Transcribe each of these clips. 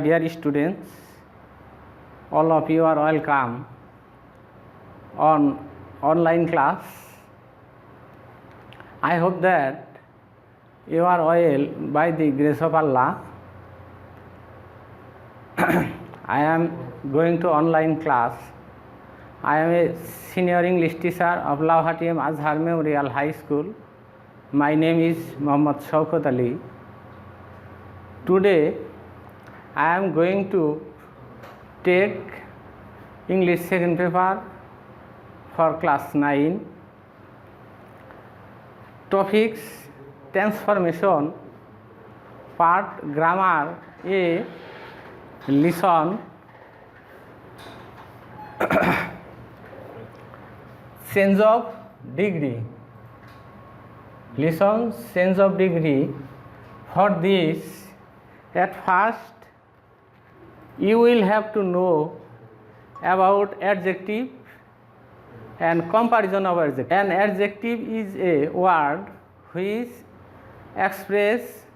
Dear students, all of you are welcome on online class. I hope that you are well by the grace of Allah. I am going to online class. I am a senior English teacher of Lauhati Azhar Memorial High School. My name is Muhammad Shaukat Ali. Today I am going to take English second paper for class 9. Topics: transformation, part grammar A, lesson change of degree. Lesson change of degree. For this, at first you will have to know about adjective and comparison of adjective. An adjective is a word which express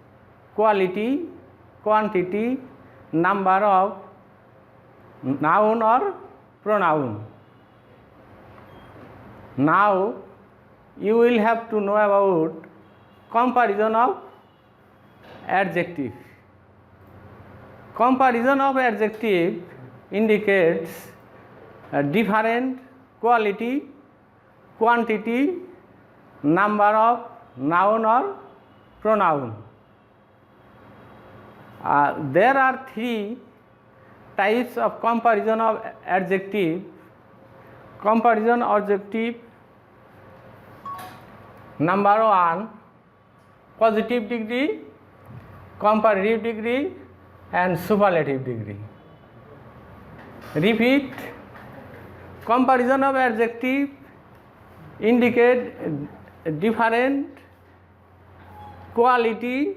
quality, quantity, number of noun or pronoun. Now you will have to know about comparison of adjective. Comparison of adjective indicates a different quality, quantity, number of noun or pronoun. There are three types of comparison of adjective. Comparison adjective number 1, positive degree, comparative degree and superlative degree. Repeat: comparison of adjective indicate different quality,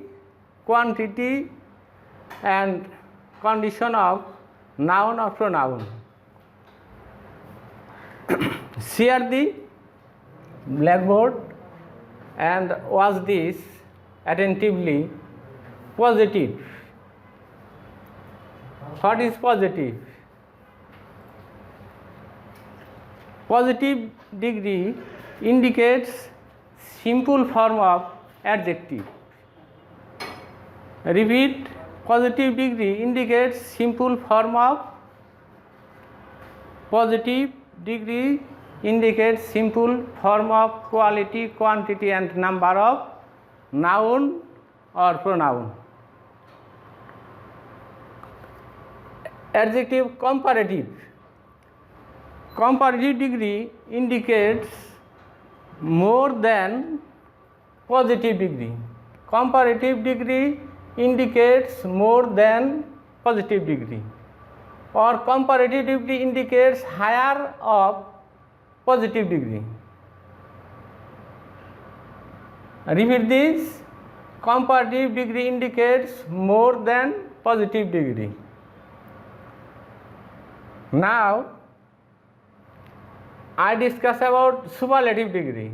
quantity and condition of noun or pronoun. Share the blackboard and watch this attentively. Positive. What is positive? Positive degree indicates simple form of adjective. Repeat: positive degree indicates simple form of. Positive degree indicates simple form of quality, quantity and number of noun or pronoun. Adjective comparative. Comparative degree indicates more than positive degree. Comparative degree indicates more than positive degree, or comparative degree indicates higher of positive degree. Repeat this: comparative degree indicates more than positive degree. Now I discuss about superlative degree.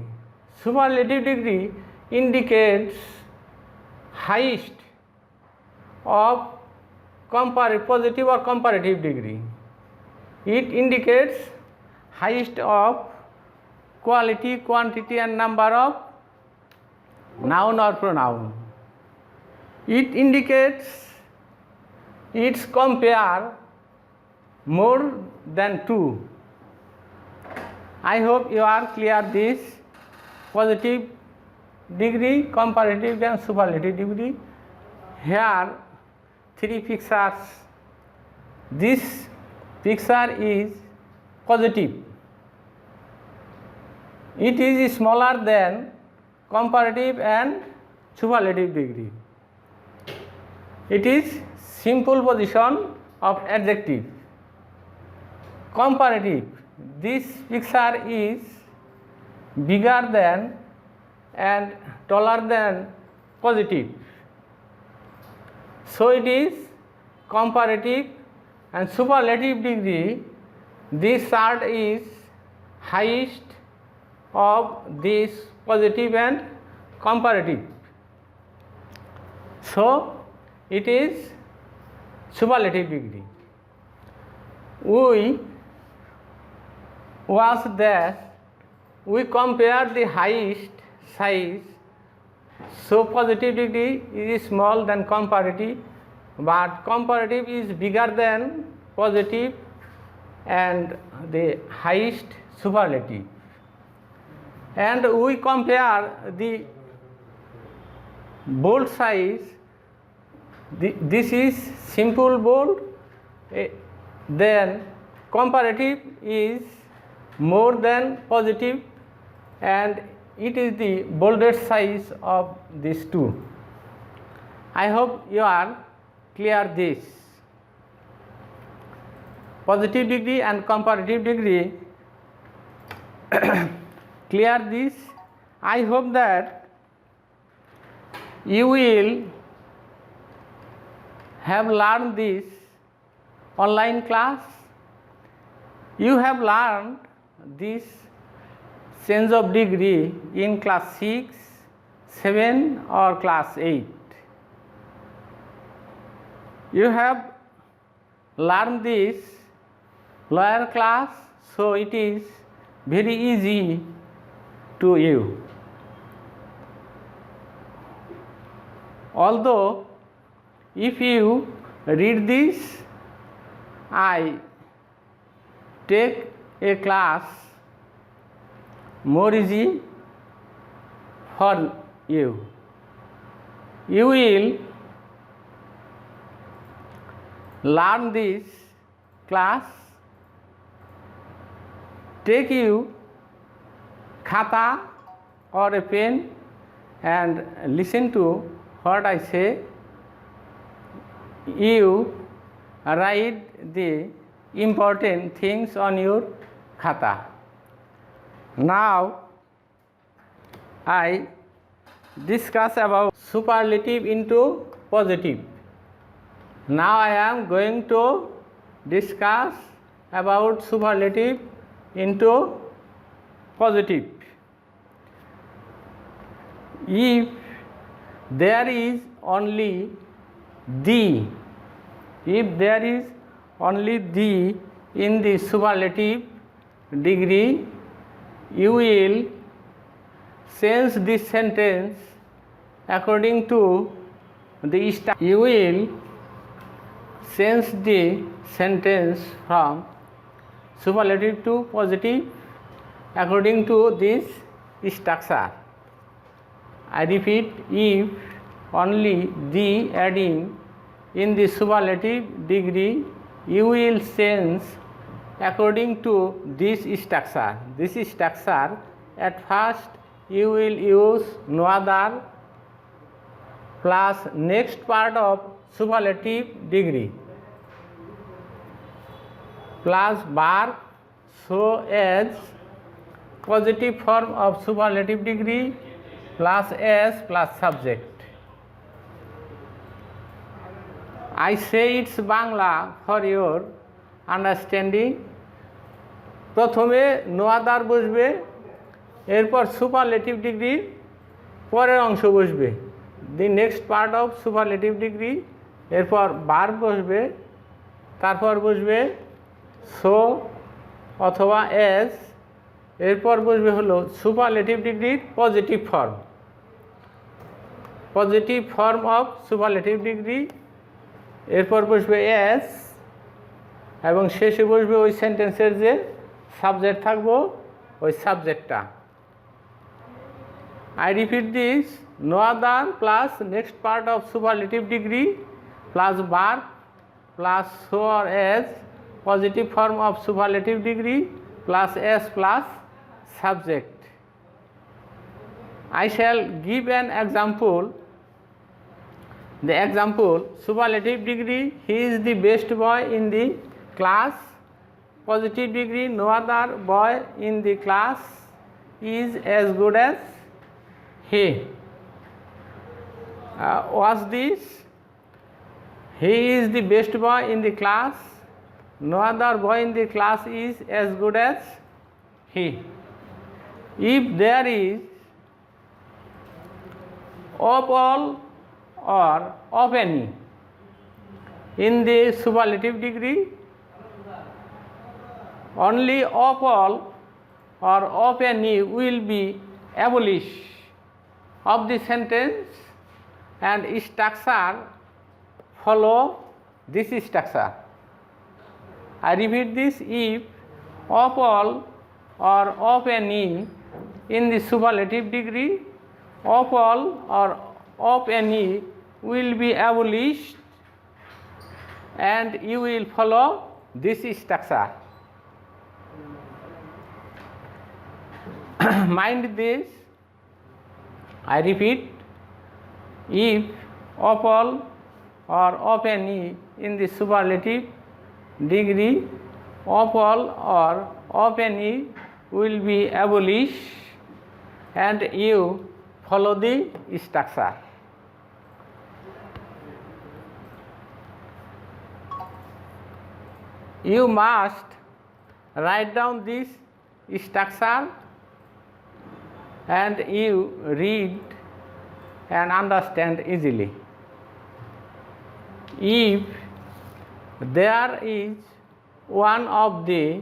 Superlative degree indicates highest of positive or comparative degree. It indicates highest of quality, quantity and number of noun or pronoun. It indicates its compare more than 2. I hope you are clear this positive degree, comparative and superlative degree. Here 3 pictures. This picture is positive. It is smaller than comparative and superlative degree. It is simple position of adjective. Comparative, this picture is bigger than and taller than positive. So it is comparative. And superlative degree, this chart is highest of this positive and comparative. So it is superlative degree. We was that we compare the highest size, so positive degree is small than comparative, but comparative is bigger than positive and the highest superlative. And we compare the bold size, this is simple bold, then comparative is more than positive, and it is the boldest size of these two. I hope you are clear this. Positive degree and comparative degree, clear this. I hope that you will have learned this online class. You have learned this change of degree in class 6, 7 or class 8. You have learned this lower class, so it is very easy to you. Although if you read this, I take a class more easy for you. You will learn this class, take you khata or a pen and listen to what I say. You write the important things on your khata. Now I discuss about superlative into positive. Now I am going to discuss about superlative into positive. If there is only the, if there is only the in the superlative degree, you will change this sentence according to the style. You will change the sentence from superlative to positive according to this structure. I repeat, if only the adding in the superlative degree, you will change according to this structure. This structure, at first you will use no other plus next part of superlative degree plus verb so as positive form of superlative degree plus s plus subject. I say it's Bangla for your understanding. প্রথমে no other বসবে, এরপর superlative ডিগ্রির পরের অংশ বসবে, the next part of superlative degree, এরপর verb বসবে, তারপর বসবে সো অথবা এস, এরপর বসবে হলো সুপারলেটিভ ডিগ্রির positive form, positive form of superlative degree, এরপর বসবে এস এবং শেষে বসবে ওই সেন্টেন্সের যে সাবজেক্ট থাকবো ওই সাবজেক্টটা। I repeat this, no other plus next part of superlative degree plus verb plus so or as positive form of superlative degree plus s plus subject. I shall give an example. The example, superlative degree, he is the best boy in the class. Positive degree, no other boy in the class is as good as he. Was this? He is the best boy in the class. No other boy in the class is as good as he. If there is of all or of any, In the superlative degree, only of all or of any will be abolished of the sentence and structure follow this structure. I repeat this: if of all or of any in the superlative degree, of all or of any will be abolished and you will follow this structure. Mind this, I repeat, if of all or of any in the superlative degree, of all or of any will be abolished and you follow the structure. You must write down this structure and you read and understand easily. If there is one of the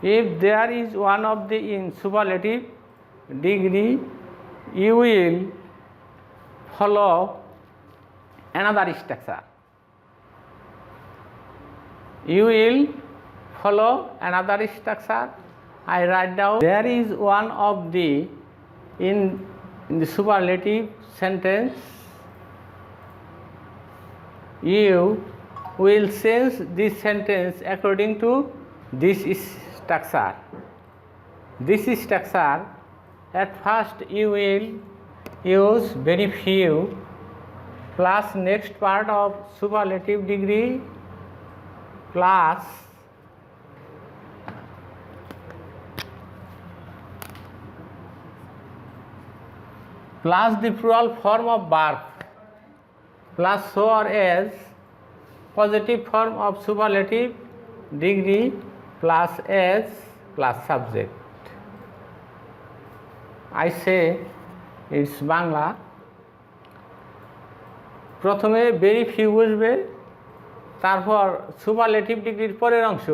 in superlative degree, you will follow another structure. You will follow another structure. I write down there is one of the in the superlative sentence. You will change this sentence according to this structure. This structure, at first you will use very few plus next part of superlative degree plus the plural form of verb plus so or as positive form of superlative degree plus as plus subject. I say it's Bangla. প্রথমে very few বসবে, তারপর superlative ডিগ্রির পরের অংশ,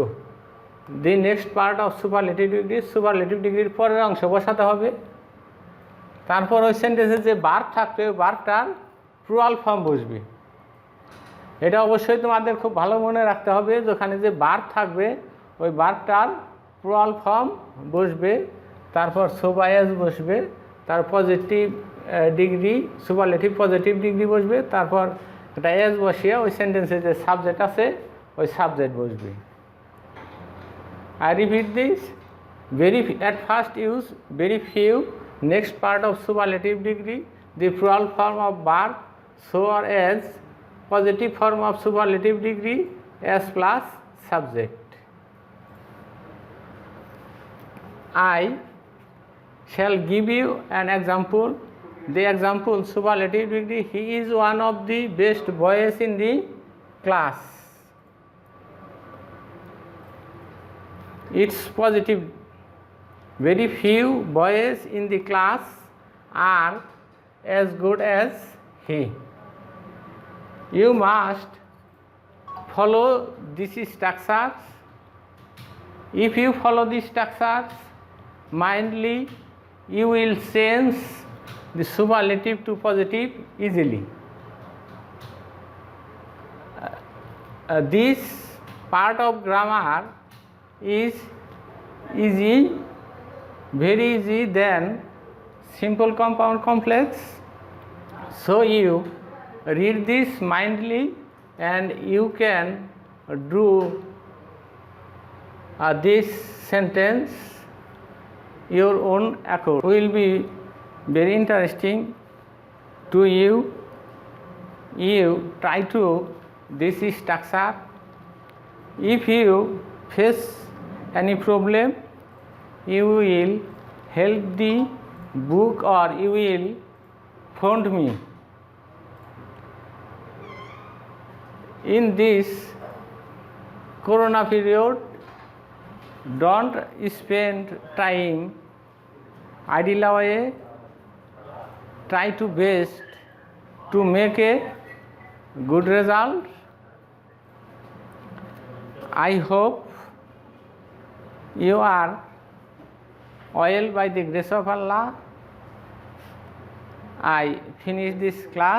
the next part of superlative ডিগ্রির পরের অংশ বসাতে হবে। তারপর ওই সেন্টেন্সে যে ভার্ব থাকবে ওই ভার্বটার প্লুরাল ফর্ম বসবে। এটা অবশ্যই তোমাদের খুব ভালো মনে রাখতে হবে, যেখানে যে ভার্ব থাকবে ওই ভার্বটার প্লুরাল ফর্ম বসবে, তারপর সো বা এস বসবে, তার positive degree superlative positive degree বসবে, তারপর এটা এস বসিয়ে ওই সেন্টেন্সে যে সাবজেক্ট আছে ওই সাবজেক্ট বসবে। I repeat this, at first use very few, next part of superlative degree, the plural form of verb, so or as, positive form of superlative degree, as plus subject. I shall give you an example. The example superlative degree: he is one of the best boys in the class. It's positive. Very few boys in the class are as good as he. You must follow these structures. If you follow these structures mindly, you will change the superlative to positive easily. This part of grammar is easy, very easy than simple compound complex. So you read this mindly and you can do this sentence your own accord. Will be very interesting to you. You try to this structure. If you face any problem, you will help the book or you will phone me. In this corona period, don't spend time idle away. Try to best to make a good result I hope you are well by the grace of Allah. I finish this class